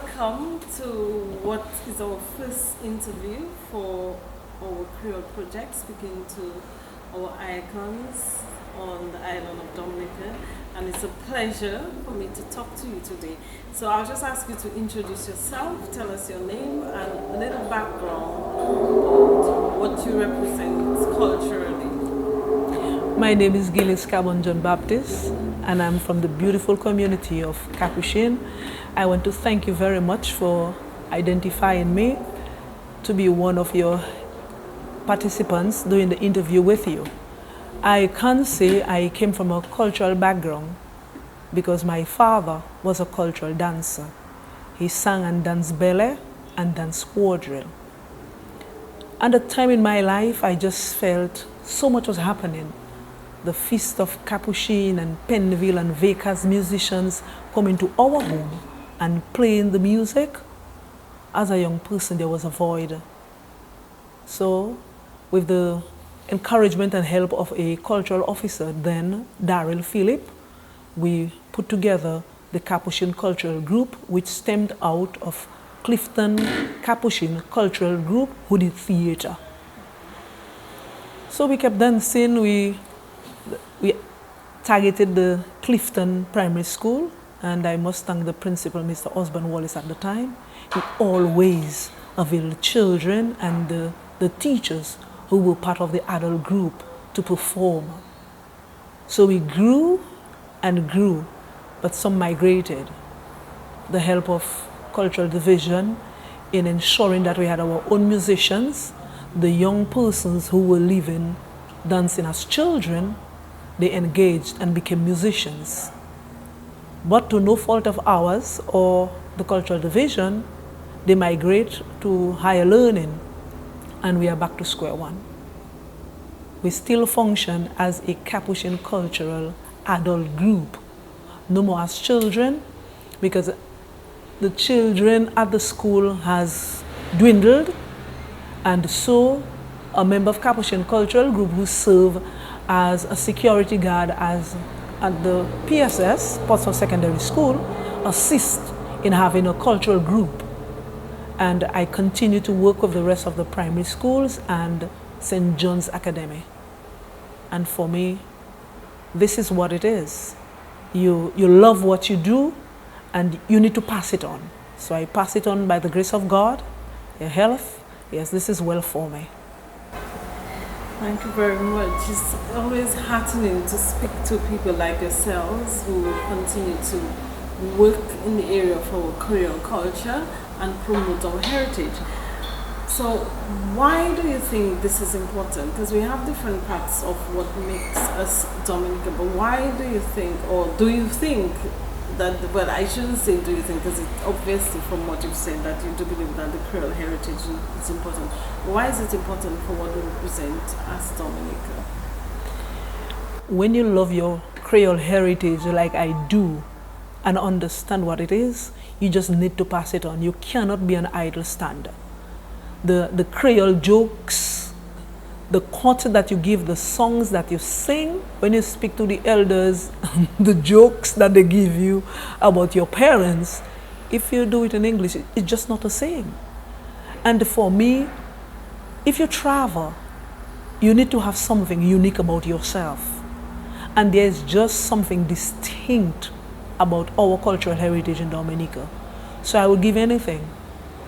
welcome to what is our first interview for our Creole project, speaking to our icons on the island of Dominica. And it's a pleasure for me to talk to you today. So I'll just ask you to introduce yourself, tell us your name and a little background about what you represent culturally. My name is Gilles Carbon Jno Baptiste, and I'm from the beautiful community of Capuchin. I want to thank you very much for identifying me to be one of your participants doing the interview with you. I can't say I came from a cultural background because my father was a cultural dancer. He sang and danced ballet and danced quadrille. At the time in my life, I just felt so much was happening. The feast of Capuchin and Pennville and Vekas musicians coming to our home and playing the music. As a young person, there was a void. So, with the encouragement and help of a cultural officer, then Daryl Phillip, we put together the Capuchin Cultural Group, which stemmed out of Clifton Capuchin Cultural Group, who did theater. So we kept dancing. We targeted the Clifton Primary School, and I must thank the principal, Mr. Osborne Wallace, at the time. He always availed children and the teachers who were part of the adult group to perform. So we grew and grew, but some migrated. The help of Cultural Division in ensuring that we had our own musicians, the young persons who were living dancing as children, they engaged and became musicians. But to no fault of ours or the Cultural Division, they migrate to higher learning, and we are back to square one. We still function as a Capuchin cultural adult group, no more as children, because the children at the school has dwindled, and so a member of Capuchin Cultural Group who serve as a security guard at the PSS, Portsmouth Secondary School, assist in having a cultural group. And I continue to work with the rest of the primary schools and St. John's Academy. And for me, this is what it is. You love what you do, and you need to pass it on. So I pass it on by the grace of God, your health. Yes, this is well for me. Thank you very much. It's always heartening to speak to people like yourselves who continue to work in the area of our Creole culture and promote our heritage. So why do you think this is important? Because we have different parts of what makes us Dominica, but why do you think, or do you think that, well, I shouldn't say do you think, because it's obviously from what you've said that you do believe that the Creole heritage is important. Why is it important for what we represent as Dominica? When you love your Creole heritage like I do and understand what it is, you just need to pass it on. You cannot be an idle stander. The Creole jokes, the quotes that you give, the songs that you sing, when you speak to the elders, the jokes that they give you about your parents, if you do it in English, it's just not the same. And for me, if you travel, you need to have something unique about yourself. And there's just something distinct about our cultural heritage in Dominica. So I would give anything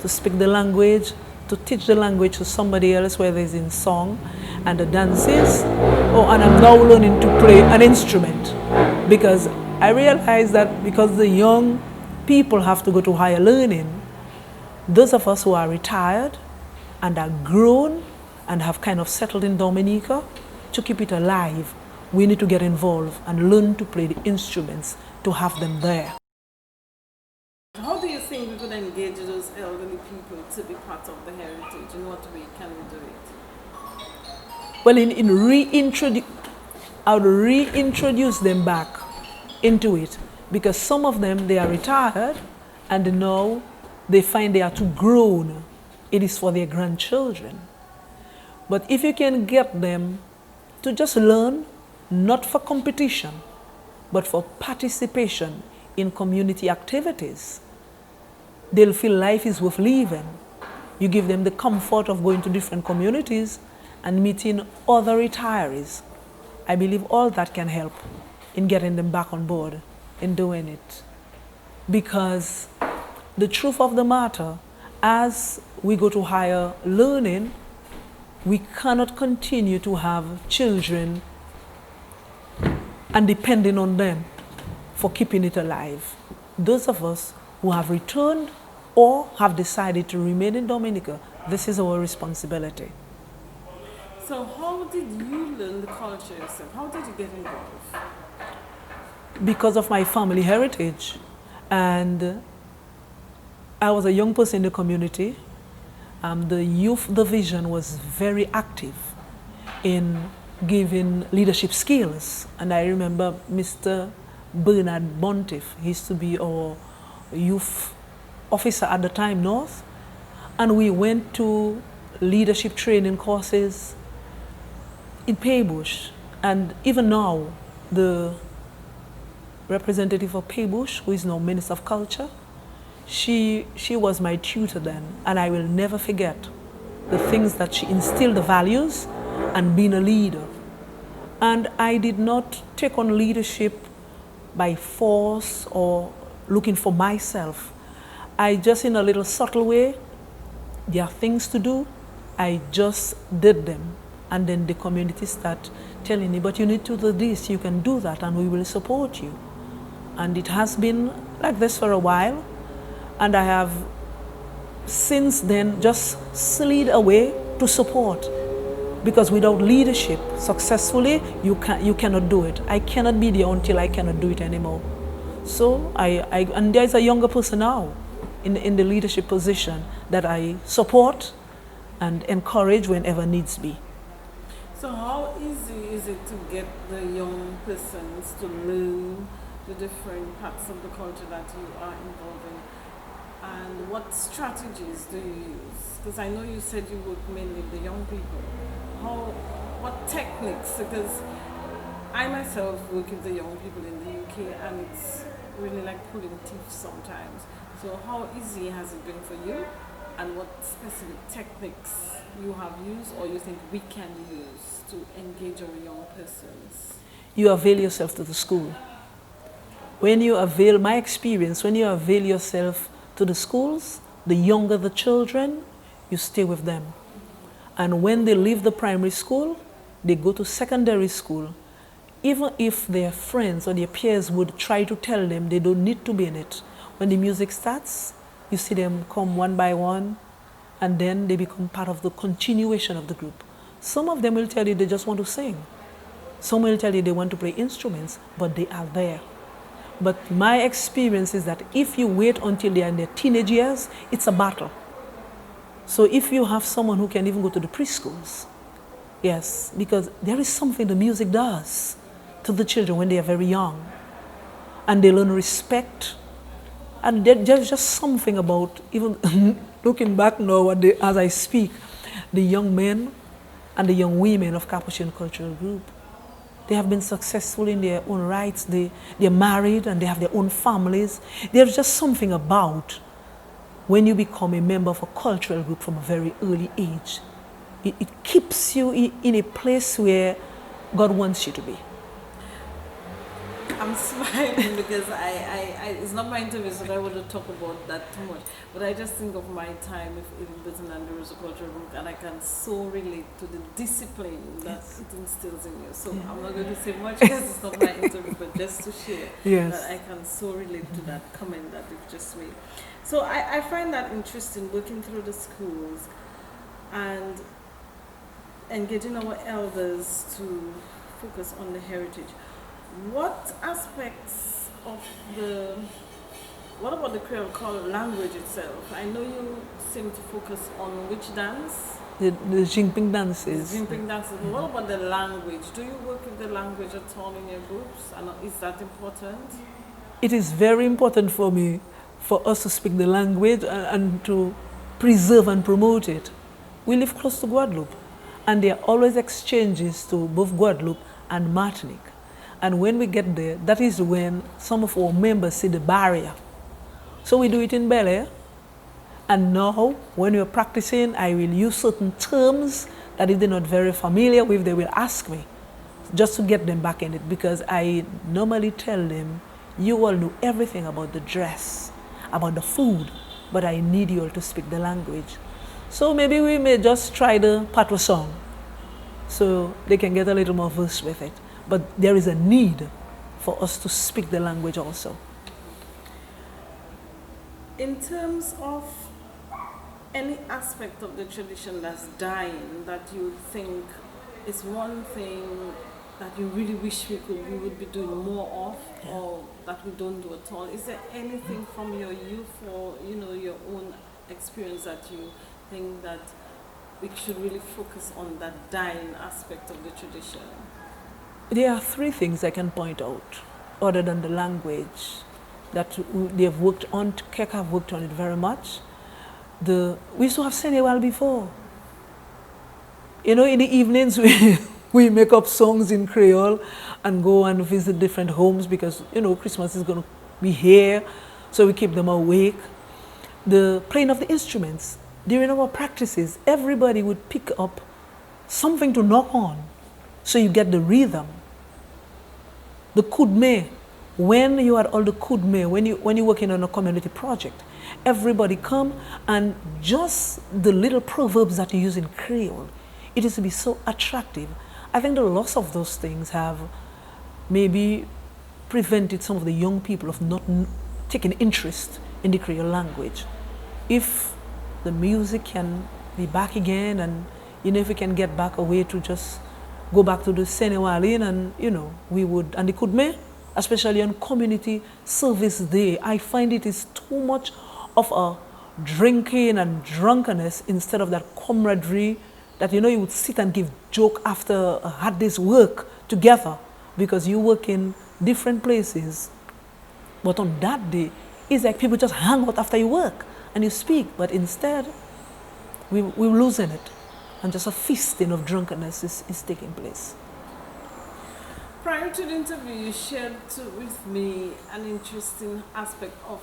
to speak the language, to teach the language to somebody else, whether it's in song and the dances, and I'm now learning to play an instrument, because I realize that because the young people have to go to higher learning, those of us who are retired and are grown and have kind of settled in Dominica, to keep it alive, we need to get involved and learn to play the instruments to have them there. How do you think we could engage those elderly people to be part of the heritage? In what way can we do it? Well, I would reintroduce them back into it, because some of them, they are retired and now they find they are too grown. It is for their grandchildren. But if you can get them to just learn, not for competition, but for participation in community activities, they'll feel life is worth living. You give them the comfort of going to different communities and meeting other retirees. I believe all that can help in getting them back on board in doing it. Because the truth of the matter, as we go to higher learning, we cannot continue to have children and depending on them for keeping it alive. Those of us who have returned or have decided to remain in Dominica, this is our responsibility. So how did you learn the culture yourself? How did you get involved? Because of my family heritage. And I was a young person in the community. The youth division was very active in giving leadership skills. And I remember Mr. Bernard Bontiff, he used to be our youth officer at the time, North. And we went to leadership training courses in Paybush. And even now, the representative of Paybush, who is now Minister of Culture, she was my tutor then, and I will never forget the things that she instilled, the values, and being a leader. And I did not take on leadership by force or looking for myself. I just, in a little subtle way, there are things to do, I just did them. And then the community start telling me, but you need to do this, you can do that, and we will support you. And it has been like this for a while. And I have since then just slid away to support. Because without leadership, successfully, you cannot do it. I cannot be there until I cannot do it anymore. So and there's a younger person now in the leadership position that I support and encourage whenever needs be. So how easy is it to get the young persons to learn the different parts of the culture that you are involved in? And what strategies do you use? Because I know you said you work mainly with the young people. What techniques? Because I myself work with the young people in the UK and it's really like pulling teeth sometimes. So how easy has it been for you? And what specific techniques you have used or you think we can use to engage our young persons? You avail yourself to the school. When you avail, my experience, when you avail yourself to the schools, the younger the children, you stay with them. And when they leave the primary school, they go to secondary school. Even if their friends or their peers would try to tell them they don't need to be in it, when the music starts, you see them come one by one, and then they become part of the continuation of the group. Some of them will tell you they just want to sing. Some will tell you they want to play instruments, but they are there. But my experience is that if you wait until they are in their teenage years, it's a battle. So if you have someone who can even go to the preschools, yes, because there is something the music does to the children when they are very young. And they learn respect. And there's just something about, even looking back now as I speak, the young men and the young women of Capuchin Cultural Group. They have been successful in their own rights. They're married and they have their own families. There's just something about when you become a member of a cultural group from a very early age. It keeps you in a place where God wants you to be. I'm smiling because it's not my interview, so I wouldn't talk about that too much. But I just think of my time in Britain and the Rose Cultural Group, and I can so relate to the discipline that it instills in you. So I'm not going to say much because it's not my interview, but just to share that I can so relate to that comment that you've just made. So I find that interesting, working through the schools and engaging our elders to focus on the heritage. What aspects of what about the Creole language itself? I know you seem to focus on which dance? The Jinping dances. The Jinping dances. What about the language? Do you work with the language at all in your groups? And is that important? It is very important for me, for us to speak the language and to preserve and promote it. We live close to Guadeloupe, and there are always exchanges to both Guadeloupe and Martinique. And when we get there, that is when some of our members see the barrier. So we do it in Bel Air, And now, when we're practicing, I will use certain terms that if they're not very familiar with, they will ask me, just to get them back in it, because I normally tell them, you all know everything about the dress, about the food, but I need you all to speak the language. So maybe we may just try the patois song, so they can get a little more versed with it. But there is a need for us to speak the language also. In terms of any aspect of the tradition that's dying that you think is one thing that you really wish we would be doing more of, or that we don't do at all? Is there anything from your youth or your own experience that you think that we should really focus on, that dying aspect of the tradition? There are three things I can point out, other than the language, that they've worked on. Kek have worked on it very much. We used to have Senegal before. In the evenings we make up songs in Creole and go and visit different homes, because Christmas is going to be here, so we keep them awake. The playing of the instruments. During our practices, everybody would pick up something to knock on, so you get the rhythm. The kudme, when you are all the kudme, when you're working on a community project, everybody come, and just the little proverbs that you use in Creole, it is to be so attractive. I think the loss of those things have maybe prevented some of the young people of not taking interest in the Creole language. If the music can be back again, and if we can get back a way to just go back to the Senegalese, and we would, and the Kudme, especially on community service day, I find it is too much of a drinking and drunkenness instead of that camaraderie that you would sit and give joke after a hard day's work together, because you work in different places. But on that day, it's like people just hang out after you work and you speak, but instead we're losing it, and just a feasting of drunkenness is taking place. Prior to the interview, you shared with me an interesting aspect of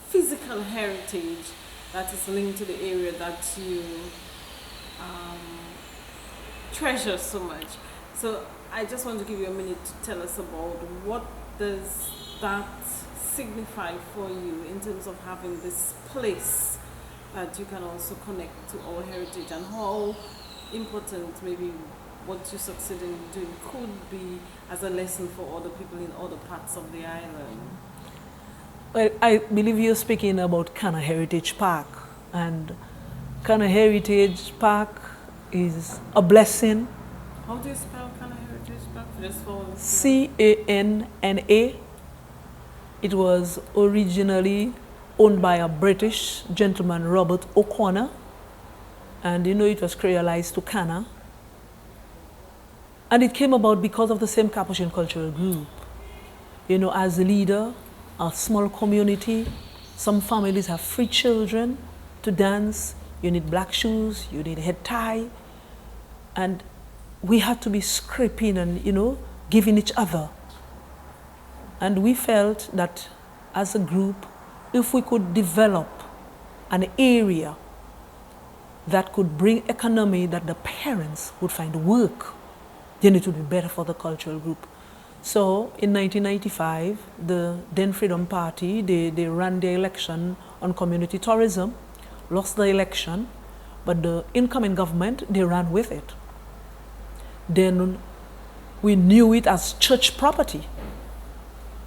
physical heritage that is linked to the area that you treasure so much. So I just want to give you a minute to tell us about what does that signify for you in terms of having this place that you can also connect to our heritage, and how important maybe what you succeed in doing could be as a lesson for other people in other parts of the island. Well, I believe you're speaking about Kana Heritage Park, and Kana Heritage Park is a blessing. How do you spell Kana Heritage Park? Just for C-A-N-N-A. It was originally owned by a British gentleman, Robert O'Connor, and it was creolized to Kana. And it came about because of the same Capuchin Cultural Group. As a leader, a small community, some families have free children to dance. You need black shoes, you need a head tie. And we had to be scraping and, giving each other. And we felt that as a group, if we could develop an area that could bring economy, that the parents would find work, then it would be better for the cultural group. So in 1995, the then Freedom Party, they ran their election on community tourism, lost the election, but the incoming government, they ran with it. Then we knew it as church property.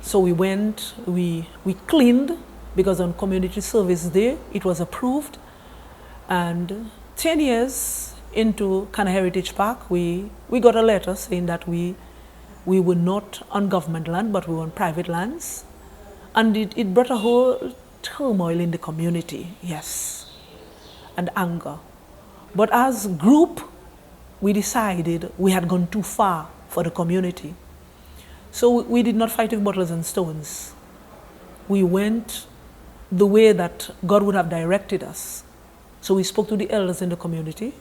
So we went, we cleaned, because on community service day, it was approved. And 10 years into Kana Heritage Park, we got a letter saying that we were not on government land, but we were on private lands. And it brought a whole turmoil in the community, yes, and anger. But as a group, we decided we had gone too far for the community. So we did not fight with bottles and stones. We went the way that God would have directed us. So we spoke to the elders in the community.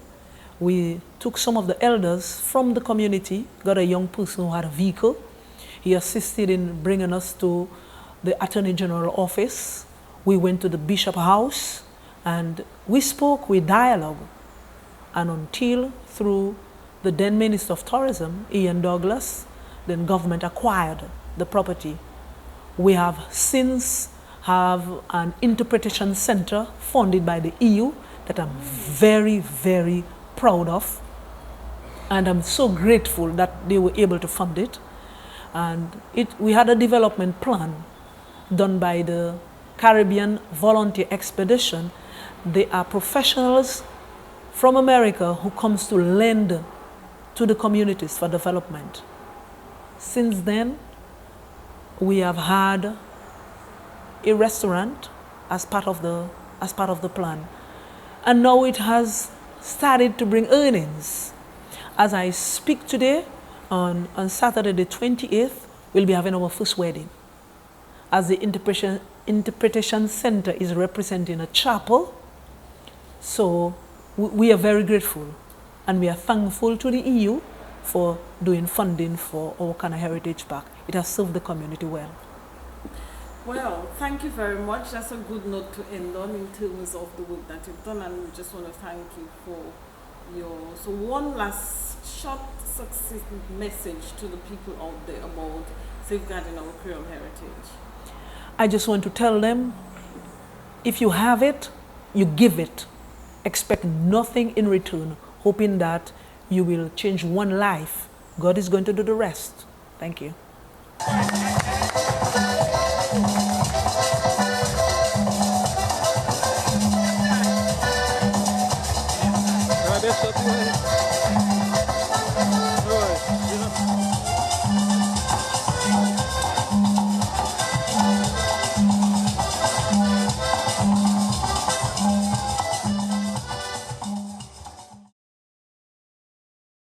We took some of the elders from the community, got a young person who had a vehicle. He assisted in bringing us to the Attorney General office. We went to the Bishop House, And we spoke, we dialogue, and until through the then Minister of Tourism, Ian Douglas, then government acquired the property. We have since have an interpretation center funded by the EU that I'm very, very proud of. And I'm so grateful that they were able to fund it. And we had a development plan done by the Caribbean Volunteer Expedition. They are professionals from America who comes to lend to the communities for development. Since then, we have had a restaurant as part of the plan. And now it has started to bring earnings. As I speak today, on Saturday the 28th, we'll be having our first wedding. As the interpretation center is representing a chapel, so we are very grateful and we are thankful to the EU for doing funding for our Kana Heritage Park. It has served the community well. Well, thank you very much. That's a good note to end on in terms of the work that you've done, and we just want to thank you for so one last short, succinct message to the people out there about safeguarding our Creole heritage. I just want to tell them, if you have it, you give it. Expect nothing in return, hoping that you will change one life. God is going to do the rest. Thank you. Deixa eu